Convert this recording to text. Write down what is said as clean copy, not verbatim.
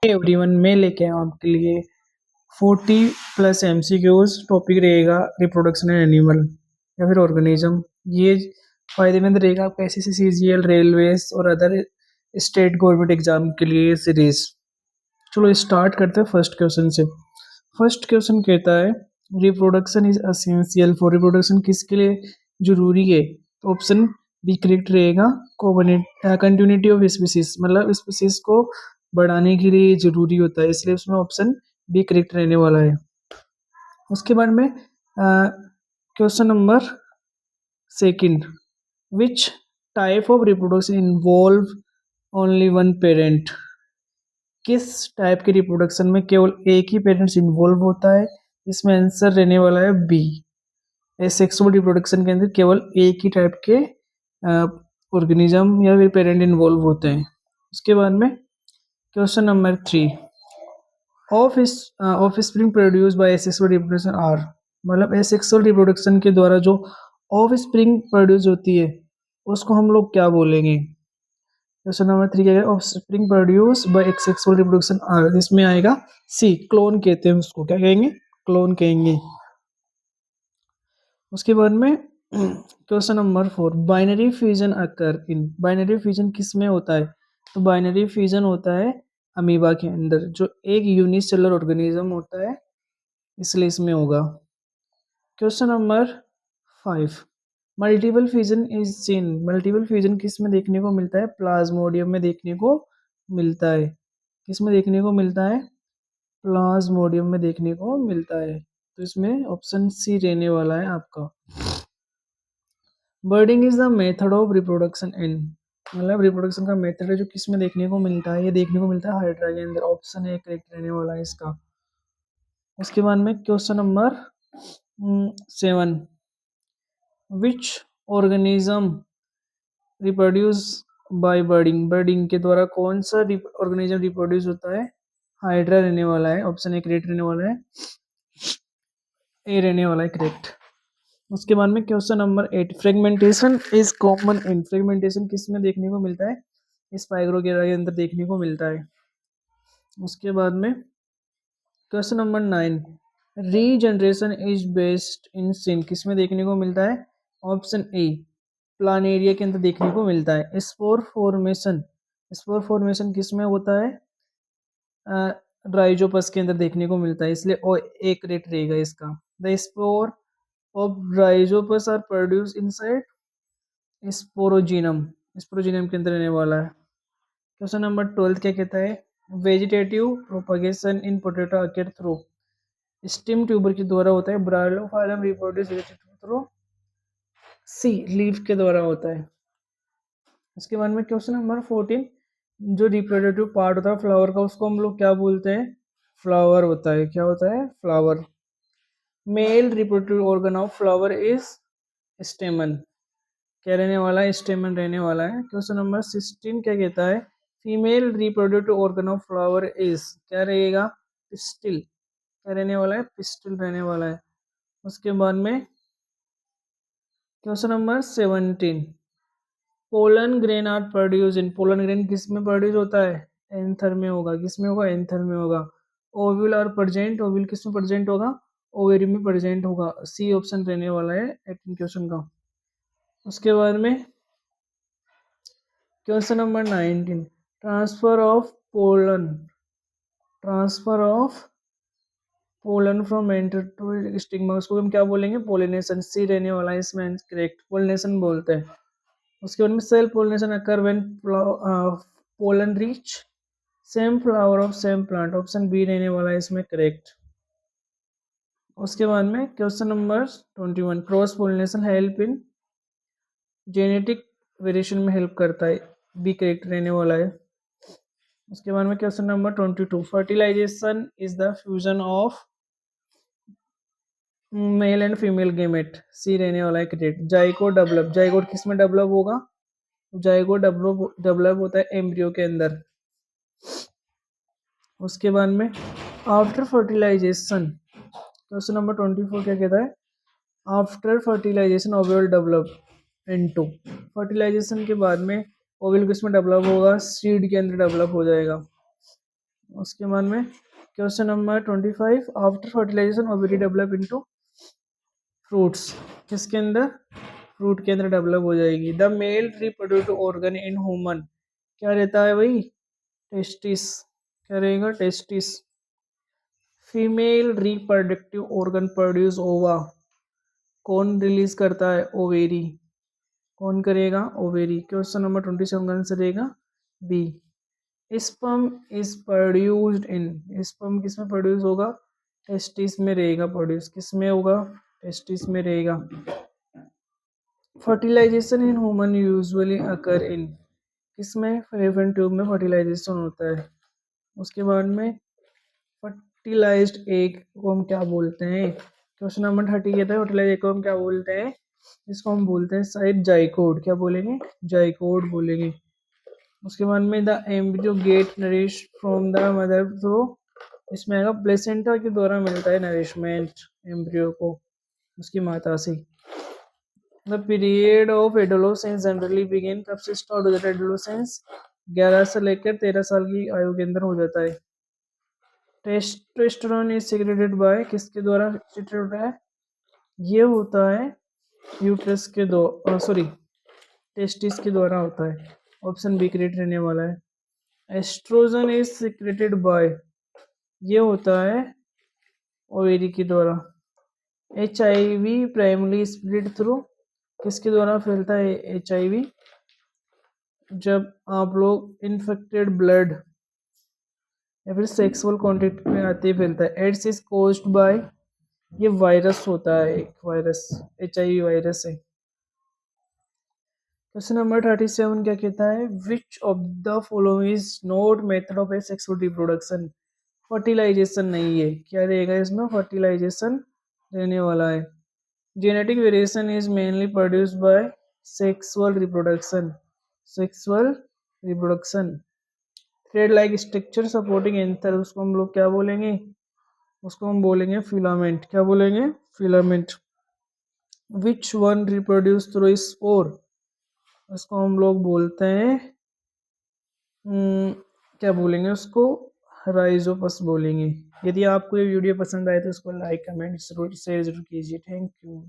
Everyone मैं लेके आया हूँ आपके लिए 40 प्लस एमसीक्यूज। टॉपिक रहेगा रिप्रोडक्शन इन एनिमल या फिर ऑर्गेनिज्म। ये फायदेमंद रहेगा आपका एसएससी सीजीएल रेलवेज और अदर स्टेट गवर्नमेंट एग्जाम के लिए सीरीज। चलो स्टार्ट करते हैं फर्स्ट क्वेश्चन से। फर्स्ट क्वेश्चन कहता है reproduction is essential for reproduction किसके लिए जरूरी है? तो ऑप्शन बी करेक्ट रहेगा। कंटिन्यूटी ऑफ स्पीसीज मतलब स्पीसीज को बढ़ाने के लिए जरूरी होता है, इसलिए उसमें ऑप्शन बी करेक्ट रहने वाला है। उसके बाद में question number second, which type of reproduction involve only one parent? किस टाइप के रिप्रोडक्शन में केवल एक ही पेरेंट्स इन्वॉल्व होता है? इसमें आंसर रहने वाला है बी। सेक्सुअल रिप्रोडक्शन के अंदर केवल एक ही टाइप के ऑर्गेनिज्म या फिर पेरेंट इन्वॉल्व होते हैं। उसके बाद में question number 3, offspring produce by asexual reproduction are, मतलब एसेक्सुअल रिप्रोडक्शन के द्वारा जो ऑफ स्प्रिंग प्रोड्यूस होती है उसको हम लोग क्या बोलेंगे? क्वेश्चन नंबर 3 क्या है? Offspring produce by asexual reproduction are, इसमें आएगा सी, क्लोन कहते हैं उसको। क्या कहेंगे? क्लोन कहेंगे। उसके बाद में क्वेश्चन नंबर 4, बाइनरी फ्यूजन अकर इन, बाइनरी फ्यूजन किस में होता है? तो बाइनरी फ्यूजन होता है अमीबा के अंदर, जो एक यूनिसेलुलर ऑर्गेनिज्म होता है, इसलिए इसमें होगा। Question number 5, multiple fusion is seen, multiple fusion किस में देखने को मिलता है? प्लाज्मोडियम में देखने को मिलता है। किस में देखने को मिलता है? प्लाज्मोडियम में देखने को मिलता है, तो इसमें ऑप्शन सी रहने वाला है आपका। Budding is the method of reproduction in, मतलब रिप्रोडक्शन का मेथड है जो किस में देखने को मिलता है? ये देखने को मिलता है हाइड्रा के अंदर, ऑप्शन ए करेक्ट रहने वाला है इसका। उसके बाद में question number 7, which organism reproduce by budding, budding के द्वारा कौन सा ऑर्गेनिज्म रिप्रोड्यूस होता है? हाइड्रा रहने वाला है, ऑप्शन ए करेक्ट रहने वाला है, ए रहने वाला है करेक्ट। उसके बाद में question number 8, fragmentation is common in, fragmentation किस में देखने को मिलता है? स्पाइरोगेरा के अंदर देखने को मिलता है। उसके बाद में question number 9, regeneration is based in sin, किस में देखने को मिलता है? ऑप्शन ए, प्लानेरिया के अंदर देखने को मिलता है। स्पोर फॉर्मेशन, स्पोर फॉर्मेशन किस में होता है? राइजोपस के अंदर देखने को मिलता है, इसलिए ओ ए करेक्ट रहेगा इसका। The spore of rhizopus are produce inside sporangium, sporangium के अंदर रहने वाला है। क्वेश्चन नंबर 12 क्या कहता है? Vegetative propagation in potato occur through, stem tuber के द्वारा होता है। Bryophyllum reproduce through C, leaf के द्वारा होता है। उसके बाद में क्वेश्चन नंबर 14, जो रिप्रोडक्टिव पार्ट होता है फ्लावर का, उसको हम लोग क्या बोलते हैं? फ्लावर होता है। क्या होता है? Flower. Mail reproductive organ of flower is स्टेमन, क्या रहने वाला है? स्टेमन रहने वाला है। क्वेश्चन नंबर 16 क्या कहता है? Female reproductive organ of flower is, क्या रहेगा? पिस्टिल, क्या रहने वाला है? पिस्टिल रहने वाला है। उसके बाद में question number 17, pollen grain are produce in, pollen grain किस में प्रोड्यूस होता है? एंथर में होगा। किस में होगा? एंथर में होगा। ओव्यूल आर प्रेजेंट, ओव्यूल किस में प्रेजेंट होगा? ओवेरी में प्रेजेंट होगा। सी ऑप्शन रहने वाला है 18 क्वेश्चन का। उसके बाद में question number 19, transfer of pollen, transfer of pollen from anther to stigma, उसको हम क्या बोलेंगे? पोलिनेशन। सी रहने वाला है इसमें करेक्ट, पोलिनेशन बोलते हैं। उसके बाद में self pollination occur when pollen reach same flower of same plant, option B रहने वाला है इसमें करेक्ट। उसके बाद में question number 21, cross pollination help in genetic variation में हेल्प करता है, बी करेक्ट रहने वाला है। उसके बाद में question number 22, fertilization is the fusion of male and female gamete, C रहने वाला है करेक्ट। जाइगोट डेवलप, जाइगोट किस में डेवलप होगा? जाइगोट डेवलप होता है एम्ब्रियो के अंदर। उसके बाद में आफ्टर फर्टिलाइजेशन, क्वेश्चन नंबर 24 क्या कहता है? After fertilization ovule develop into, fertilization के बाद में ओव्यूल किस में डेवलप होगा? सीड के अंदर डेवलप हो जाएगा। उसके बाद में question number 25, after fertilization ovary develop into fruits, किसके अंदर, फ्रूट के अंदर डेवलप हो जाएगी। The male reproductive organ in human, क्या रहता है भाई, टेस्टिस, क्या रहेगा, testis. Female reproductive organ produce ova, कौन रिलीज करता है, ओवेरी, कौन करेगा, ओवेरी। क्वेश्चन नंबर 27 का आंसर रहेगा B. Sperm is produced in, sperm किस में प्रोड्यूस होगा, टेस्टिस में रहेगा, प्रोड्यूस किस में होगा, टेस्टिस में रहेगा। Fertilization in human usually occur in, किसमें, फैलोपियन ट्यूब में फर्टिलाइजेशन होता है। उसके बाद में फर्टिलाइज्ड एग को हम क्या बोलते हैं, क्वेश्चन नंबर 30 कहता है फर्टिलाइज्ड एग को हम क्या बोलते हैं, इसको हम बोलते हैं शायद जाइकोड, क्या बोलेंगे, जाइकोड बोलेंगे। उसके बाद में the embryo get nourish from the mother through, इसमें आएगा प्लेसेंटा के द्वारा मिलता है नरिशमेंट एम्ब्रियो को उसकी माता से। The period of adolescence generally begin, कब से स्टार्ट हो जाता है एडोलोसेंस, 11 से लेकर 13 साल की आयु के अंदर हो जाता है। टेस्टोस्टेरोन इज सिक्रेटेड बाय, किसके द्वारा सिक्रेटेड होता है, ये होता है यूट्रस के दो सॉरी टेस्टिस के द्वारा होता है। ऑप्शन बी करेक्ट रहने वाला है। एस्ट्रोजन इज सिक्रेटेड बाय, ये होता है ओवेरी के द्वारा। HIV प्राइमरी स्प्लिट थ्रू, किसके द्वारा फैलता है HIV, जब आप लोग इन्फेक्टेड ब्लड या फिर सेक्सुअल कॉन्टेक्ट में आते ही फैलता है। एड्स इज कोज्ड बाय, ये वायरस होता है, एक वायरस, HIV वायरस है। क्वेश्चन नंबर 37 क्या कहता है, which of the following is not method of sexual reproduction, fertilization नहीं है, क्या रहेगा इसमें, फर्टिलाइजेशन रहने वाला है। Genetic variation is mainly produced by sexual reproduction, sexual reproduction. Thread like structure supporting anther, उसको हम लोग क्या बोलेंगे, उसको हम बोलेंगे फिलामेंट, क्या बोलेंगे, filament. Which one reproduce through spore, उसको हम लोग बोलते हैं क्या बोलेंगे उसको, राइजोपस बोलेंगे। यदि आपको ये वीडियो पसंद आए तो उसको लाइक कमेंट जरूर शेयर जरूर कीजिए। Thank you.